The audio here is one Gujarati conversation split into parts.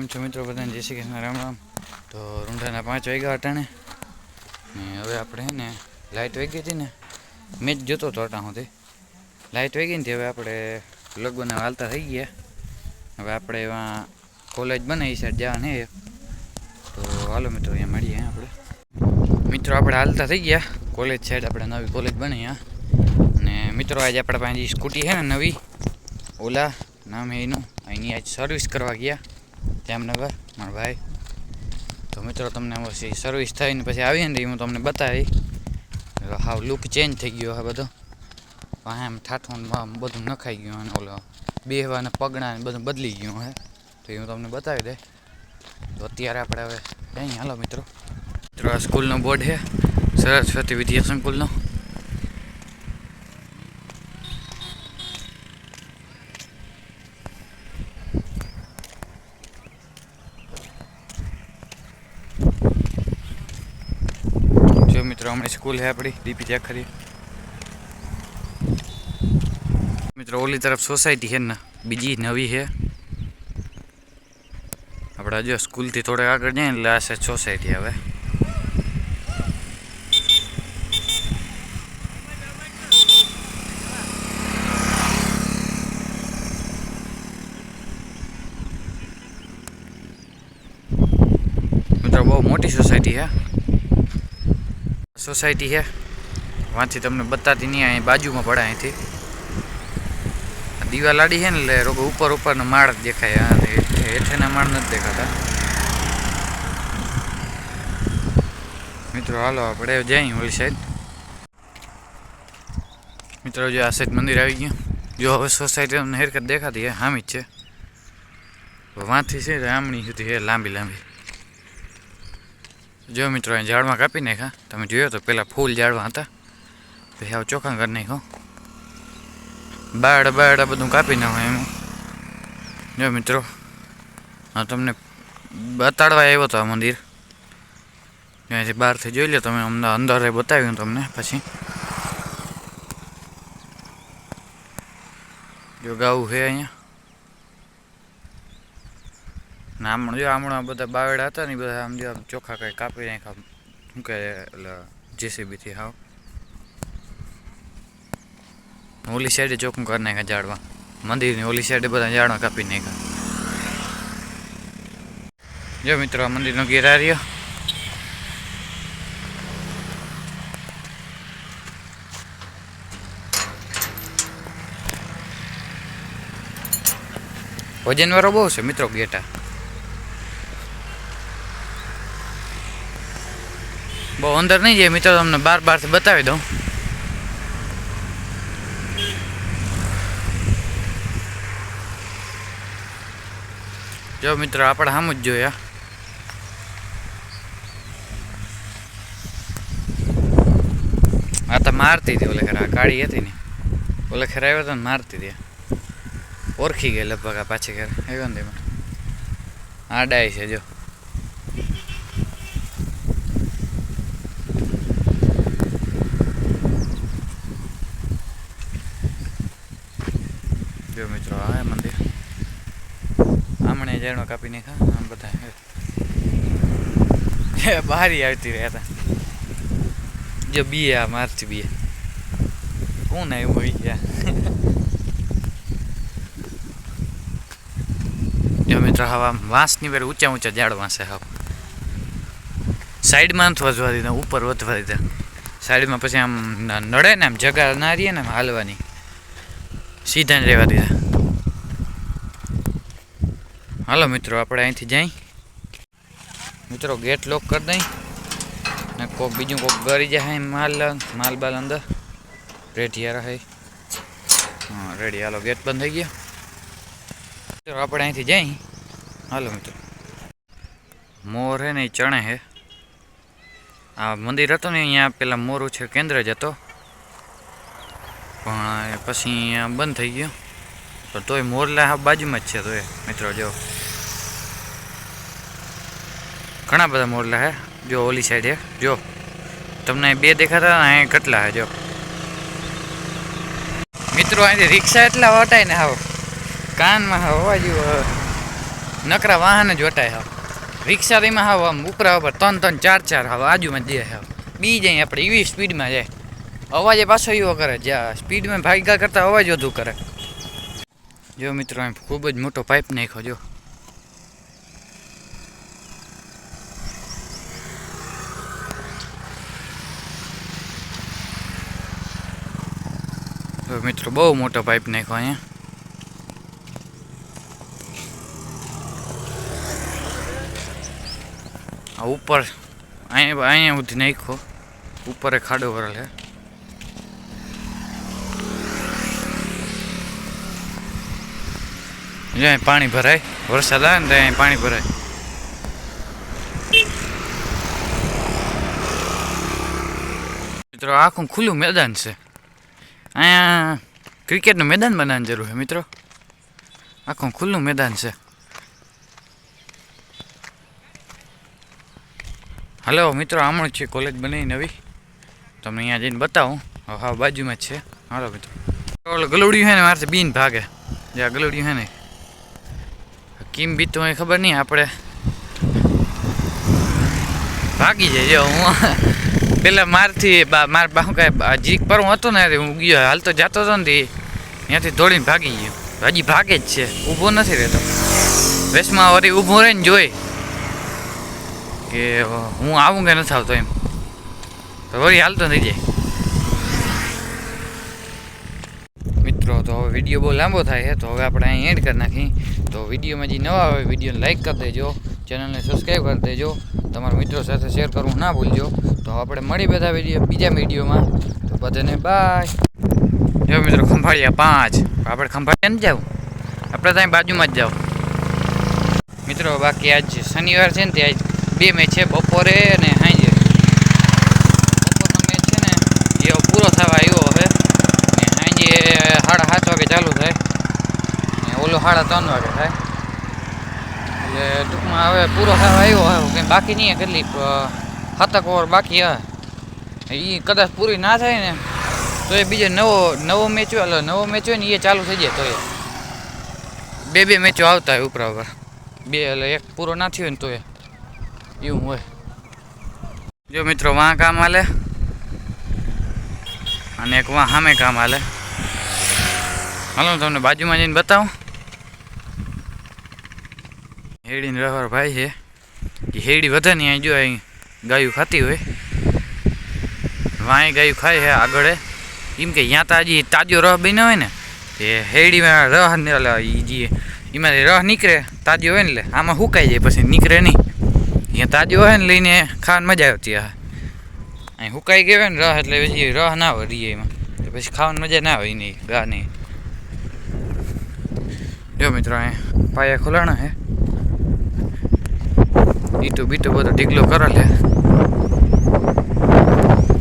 છો મિત્રો બધાને જય શ્રી કૃષ્ણ રામ રામ। તો રૂંઢાના 5 વાગ્યા અટાણે ને હવે આપણે હે ને લાઇટ વહી ગઈ હતી ને મેચ જોતો હતો અટાણ સુધી લાઇટ વહી ગઈ ને હવે આપણે લગભગ હાલતા થઈ ગયા। હવે આપણે એમાં કોલેજ બને એ સાઈડ જવાને તો હાલો મિત્રો અહીંયા મળીએ આપણે મિત્રો આપણે હાલતા થઈ ગયા કોલેજ સાઈડ આપણે નવી કોલેજ બને અહીંયા। અને મિત્રો આજે આપણા પાસે સ્કૂટી છે ને નવી ઓલા નામ એનું અહીંની આજ સર્વિસ કરવા ગયા જામનગર મારા ભાઈ। તો મિત્રો તમને પછી સર્વિસ થઈને પછી આવીએ ને હું તમને બતાવી હાવ લુક ચેન્જ થઈ ગયો હવે બધો હા એમ ઠાઠું બધું નખાઈ ગયું અને ઓલો બેહવાના પગના ને બધું બદલી ગયું હે તો એ હું તમને બતાવી દે। તો અત્યારે આપણે હવે જઈએ હાલો મિત્રો આ સ્કૂલનો બોર્ડ છે સરસ્વતી વિદ્યા સંકુલનો। મિત્રો हमारी स्कूल है अपनी डीपी चेक करिए मित्रों ओली तरफ सोसायटी है ना बीजी नवी है अपना जो स्कूल थी थोड़े आगे जाए એટલે આ છે સોસાયટી હવે મિત્રો બહુ મોટી સોસાયટી है सोसायटी है वहाँ थी तमने बताती नहीं आई बाजू में पड़ा थी दीवा लाड़ी है ने रोग ऊपर ऊपर न माड़ देखाय हेठे ना माड़ नहीं देखाता। मित्रों हालो आपणे जाई ओली साइड मित्रों जो आ साइड मंदिर आई गया जो हवे सोसायटी अमने हरकत देखाती है हामी ज छे वहाँ थी से रामणी सुधी है लांबी लांबी जो मित्रों झाड़ में कापी नाखा तमे जोयो तो पहला फूल झाड़वा हता પછી આવ ચોખ્ખા કરી નાખો બારડા બારડા બધું કાપી નાખો એમ જો મિત્રો હા તમને બતાડવા આવ્યો તો આ મંદિર ત્યાંથી બહારથી જોઈ લો તમે અમને અંદર બતાવ્યું તમને પછી જો ગાવું છે અહીંયા આમ જો આમણા બધા બાવેડા હતા ને બધા આમ જો ચોખ્ખા કઈ કાપી નાખ્યા શું કે જેસીબીથી હાવ ઓલી સાઈડે ચોખ્ખું કરી નાખ્યા ઝાડવા મંદિરની ઓલી સાઈડે બધા ઝાડવા કાપી નાખ્યા। જો મિત્રો આ મંદિરનો ગેર આ રહ્યો વજનવાળો બહુ છે મિત્રો ગેટા બહુ અંદર નહીં જાય મિત્રો તમને બાર બારથી બતાવી દઉં જો મિત્રો આપણે સામું જ જોયા આ તો મારતી હતી ઓલે ખરા કાળી હતી ને ઓલે ખરા આવ્યો હતો ને મારતી હતી ઓળખી ગઈ લગભગ આ પાછી ઘરે આવ્યો ને તેમાં આ ડાય છે જો જો મિત્રો આ મંદિર આમણે ઝાડમાં કાપી નાખા આમ બધા બહારી આવતી રહ્યા હતા જો બીએ આ મારતી બીએ કોણ આવ્યું હોય ગયા જો મિત્રો હવા વાંસની વેર ઊંચા ઊંચા ઝાડ વાંસે હા સાઈડમાં નથી વધવા દીધા ઉપર વધવા દીધા સાઈડમાં પછી આમ નડે ને આમ જગા ના રહીએ ને હાલવાની સીધા જ રહેવા દીધા। હાલો મિત્રો આપણે અહીંથી જઈ મિત્રો ગેટ લોક કરી દઈ ને કોક બીજું કોક ગરી જાય માલ બાલ અંદર રેડી રહે હા રેડી હાલો ગેટ બંધ થઈ ગયો મિત્રો આપણે અહીંથી જઈ હાલો મિત્રો મોર હે ને એ ચણે હે આ મંદિર હતું ને અહીંયા પેલા મોરું છે કેન્દ્ર જ હતો પણ પછી અહીંયા બંધ થઈ ગયો તો તોય મોરલા બાજુમાં જ છે તોય મિત્રો જો ઘણા બધા મોરલા હે જો ઓલી સાઈડ હે જો તમને બે દેખાતા અહીંયા કેટલા હે જો મિત્રો અહીંથી રિક્ષા એટલા વટાય ને હાવ કાનમાં અવાજ નકરા વાહન જ વટાય હાવ રિક્ષા તેમાં હાવ આમ ઉપરા ઉપર 3-3 4-4 હાવ આજુમાં દે હાવ બી જાય આપણે એવી સ્પીડમાં જાય અવાજ પાછો એવો કરે જ્યાં સ્પીડમાં ભાગ્યા કરતાં અવાજ વધુ કરે જો મિત્રો એમ ખૂબ જ મોટો પાઇપ નાખ્યો જો મિત્રો બહુ મોટો પાઇપ નાખ્યો અહીંયા આ ઉપર અહીંયા સુધી નાખ્યો ઉપર ખાડો કરેલ છે જ્યાં પાણી ભરાય વરસાદ આવે ને ત્યાં પાણી ભરાય મિત્રો આખું ખુલ્લું મેદાન છે અહીંયા ક્રિકેટનું મેદાન બનાવવાની જરૂર છે મિત્રો આખું ખુલ્લું મેદાન છે હલો મિત્રો આમણ છે કોલેજ બની નવી તમને અહીંયા જઈને બતાવું હા બાજુમાં જ છે હાલો મિત્રો ગલુડિયું છે ને મારે બીન ભાગે જ્યાં ગલુડિયું છે ને કેમ બી તો ખબર નહીં આપણે ભાગી જાય જો હું પેલા મારથી મારા બા શું કહે જીક પર હું હતો ને હું ગયો હાલ તો જતો હતો ને ત્યાંથી દોડીને ભાગી ગયો હજી ભાગે જ છે ઊભો નથી રહેતો વેસમાં વળી ઊભો રહીને જોઈ કે હું આવું કે નથી આવતો એમ તો વળી હાલતો થઈ જાય મિત્રો તો હવે વિડીયો બહુ લાંબો થાય છે તો હવે આપણે અહીં એડ કરી નાખી તો વિડીયોમાં જે નવા આવે વિડીયોને લાઈક કરી દેજો ચેનલને સબસ્ક્રાઈબ કરી દેજો તમારા મિત્રો સાથે શેર કરવું ના ભૂલજો તો આપણે મળી બધા બીજા વિડીયોમાં તો બધાને બાય જો મિત્રો ખંભાળિયા 5 આપણે ખંભાળિયા નથી જવું આપણે ત્યાં બાજુમાં જ જાવ મિત્રો બાકી આજ શનિવાર છે ને તે આજ 2 મેચ છે બપોરે અને સાંજે બપોરનો મેચ છે ને એ પૂરો થવા આવ્યો હવે ને સાંજે 7:30 વાગે ચાલુ થાય ને ઓલો 3:30 વાગે થાય એટલે ટૂંકમાં હવે પૂરો થવા આવ્યો હવે કંઈ બાકી નહીં કેટલી 7 ઓવર બાકી હા એ કદાચ પૂરી ના થાય ને તો એ બીજો નવો મેચ હોય ને એ ચાલુ થઈ જાય તો એ 2 મેચો આવતા હોય ઉપરા ઉપર 2 એટલે એક પૂરો ના થયો ને તો એ એવું હોય જો મિત્રો વાં કામ હાલે અને એક વાં સામે કામ હાલે હાલો તમને બાજુમાં જઈને બતાવું હેડીને રહેવાર ભાઈ છે એ હેડી વધે ને અહીં જો અહીં ગાયું ખાતી હોય વાંય ગાયું ખાય છે આગળ એમ કે ત્યાં તો હજી તાજો રહ બન્યો હોય ને એ હેડીમાં રહ ને જે એમાંથી રહ નીકળે તાજો હોય ને એટલે આમાં સુકાઈ જાય પછી નીકળે નહીં ત્યાં તાજો હોય ને લઈને ખાવાની મજા આવતી હા અહીં સુકાઈ ગયો હોય ને રહ એટલે પછી રહ ના હોય રીએ એમાં પછી ખાવાની મજા ના આવે નહીં ગા નહીં જો મિત્રો અહીંયા પાયા ખોલાણા હે ઈટું બીટું બધો ઢીકલો કરેલ છે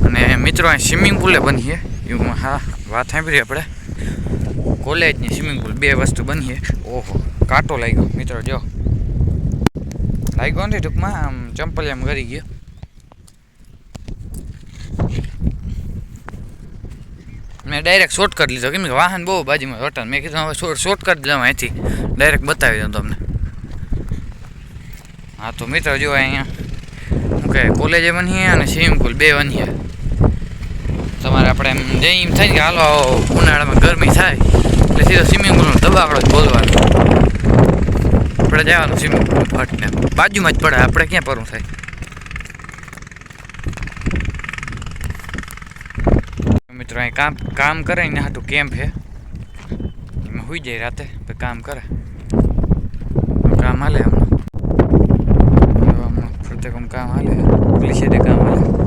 અને મિત્રો અહીં સ્વિમિંગ પુલે બનીએ એવું હા વાત સાંભળી આપણે કોલેજની સ્વિમિંગ પુલ 2 વસ્તુ બનીએ ઓહો કાંટો લાગ્યો મિત્રો જો લાગ્યો નથી ટૂંકમાં આમ ચંપલ એમ કરી ગયો મેં ડાયરેક્ટ શોર્ટ કરી લીધો કેમ કે વાહન બહુ બાજુમાં વટાણ મેં કીધું હવે શોર્ટ કરી દઉં અહીંથી ડાયરેક્ટ બતાવી દઉં તમને હા તો મિત્રો જો અહીંયા શું કહે કોલેજે બનીએ અને સ્વિમિંગ પુલ 2 બનીએ તમારે આપણે એમ જે એમ થાય કે હાલો ઉનાળામાં ગરમી થાય એટલે સીધો સ્વિમિંગ પુલનો દબાવડો જ બોલવાનો આપણે જવાનું સ્વિમિંગ પુલ ફટને બાજુમાં જ પડે આપણે ક્યાં પરવું થાય મિત્રો અહીં કામ કરે ને હાટું કેમ્પ છે એમાં સુઈ જાય રાતે તો કામ કરે કામ હાલે હમણાં ફરતે કામ હાલે પોલીસ કામ હાલે